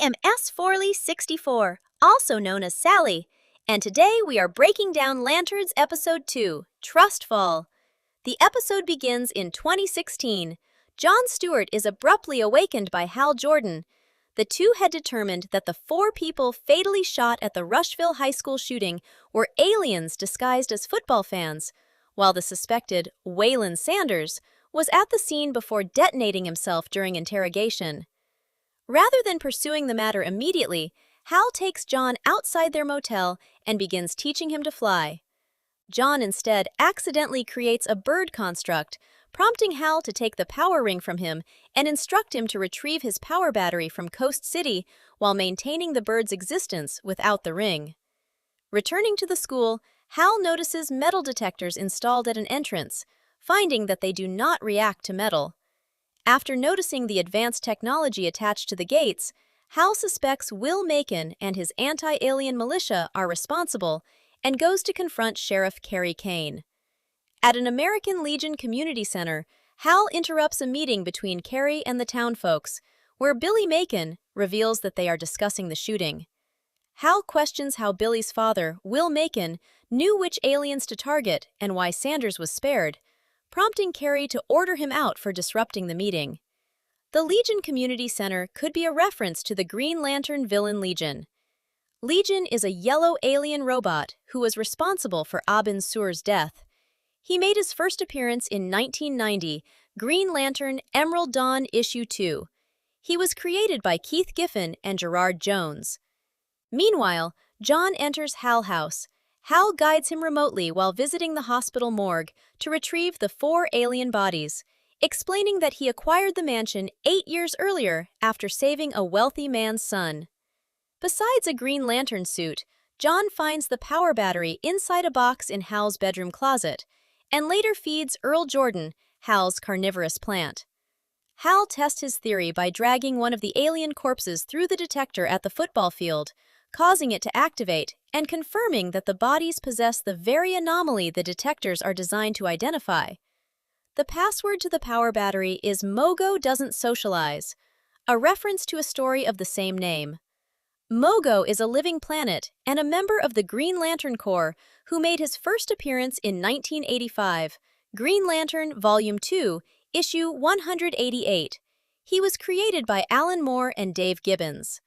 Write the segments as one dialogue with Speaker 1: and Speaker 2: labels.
Speaker 1: am S. Forley64, also known as Sally, and today we are breaking down Lanterns Episode 2, Trustfall. The episode begins in 2016. Jon Stewart is abruptly awakened by Hal Jordan. The two had determined that the 4 people fatally shot at the Rushville High School shooting were aliens disguised as football fans, while the suspected Waylon Sanders was at the scene before detonating himself during interrogation. Rather than pursuing the matter immediately, Hal takes Jon outside their motel and begins teaching him to fly. Jon instead accidentally creates a bird construct, prompting Hal to take the power ring from him and instruct him to retrieve his power battery from Coast City while maintaining the bird's existence without the ring. Returning to the school, Hal notices metal detectors installed at an entrance, finding that they do not react to metal. After noticing the advanced technology attached to the gates, Hal suspects Will Macon and his anti-alien militia are responsible and goes to confront Sheriff Kerry Kane. At an American Legion community center, Hal interrupts a meeting between Kerry and the townfolks, where Billy Macon reveals that they are discussing the shooting. Hal questions how Billy's father, Will Macon, knew which aliens to target and why Sanders was spared, prompting Kerry to order him out for disrupting the meeting. The Legion Community Center could be a reference to the Green Lantern villain Legion. Legion is a yellow alien robot who was responsible for Abin Sur's death. He made his first appearance in 1990, Green Lantern Emerald Dawn Issue 2. He was created by Keith Giffen and Gerard Jones. Meanwhile, Jon enters Hal House. Hal guides him remotely while visiting the hospital morgue to retrieve the 4 alien bodies, explaining that he acquired the mansion 8 years earlier after saving a wealthy man's son. Besides a Green Lantern suit, Jon finds the power battery inside a box in Hal's bedroom closet, and later feeds Earl Jordan, Hal's carnivorous plant. Hal tests his theory by dragging one of the alien corpses through the detector at the football field, causing it to activate and confirming that the bodies possess the very anomaly the detectors are designed to identify. The password to the power battery is Mogo Doesn't Socialize, a reference to a story of the same name. Mogo is a living planet and a member of the Green Lantern Corps who made his first appearance in 1985, Green Lantern Volume 2, Issue 188. He was created by Alan Moore and Dave Gibbons.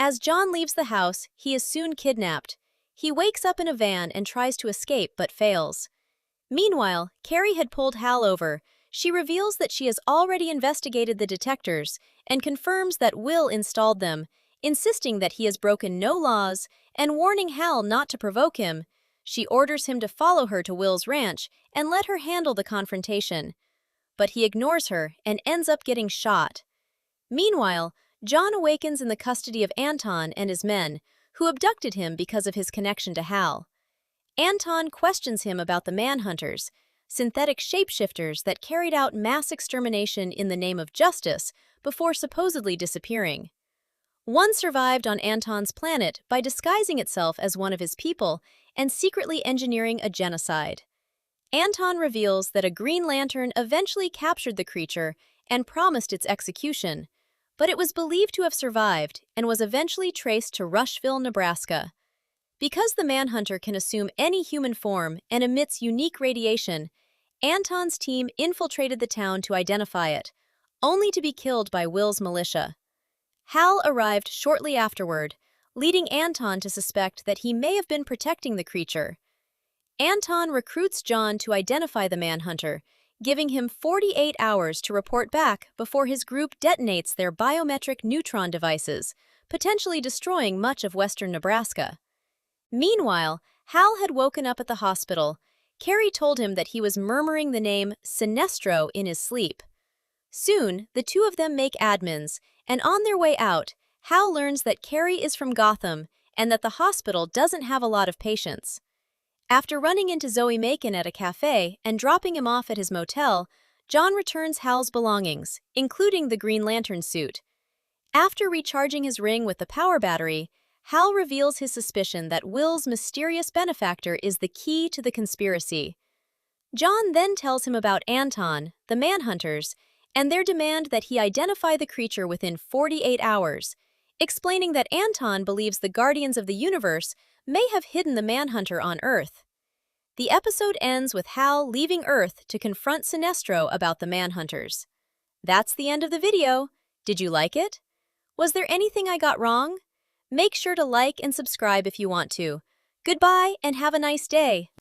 Speaker 1: As Jon leaves the house, he is soon kidnapped. He wakes up in a van and tries to escape but fails. Meanwhile, Kerry had pulled Hal over. She reveals that she has already investigated the detectors and confirms that Will installed them, insisting that he has broken no laws and warning Hal not to provoke him. She orders him to follow her to Will's ranch and let her handle the confrontation. But he ignores her and ends up getting shot. Meanwhile, Jon awakens in the custody of Anton and his men, who abducted him because of his connection to Hal. Anton questions him about the Manhunters, synthetic shapeshifters that carried out mass extermination in the name of justice before supposedly disappearing. One survived on Anton's planet by disguising itself as one of his people and secretly engineering a genocide. Anton reveals that a Green Lantern eventually captured the creature and promised its execution, but it was believed to have survived and was eventually traced to Rushville, Nebraska. Because the Manhunter can assume any human form and emits unique radiation, Anton's team infiltrated the town to identify it, only to be killed by Will's militia. Hal arrived shortly afterward, leading Anton to suspect that he may have been protecting the creature. Anton recruits Jon to identify the Manhunter, giving him 48 hours to report back before his group detonates their biometric neutron devices, potentially destroying much of western Nebraska. Meanwhile, Hal had woken up at the hospital. Kerry told him that he was murmuring the name Sinestro in his sleep. Soon, the two of them make admins, and on their way out, Hal learns that Kerry is from Gotham and that the hospital doesn't have a lot of patients. After running into Zoe Macon at a cafe and dropping him off at his motel, Jon returns Hal's belongings, including the Green Lantern suit. After recharging his ring with the power battery, Hal reveals his suspicion that Will's mysterious benefactor is the key to the conspiracy. Jon then tells him about Anton, the Manhunters, and their demand that he identify the creature within 48 hours, explaining that Anton believes the Guardians of the Universe may have hidden the Manhunter on Earth. The episode ends with Hal leaving Earth to confront Sinestro about the Manhunters. That's the end of the video. Did you like it? Was there anything I got wrong? Make sure to like and subscribe if you want to. Goodbye and have a nice day.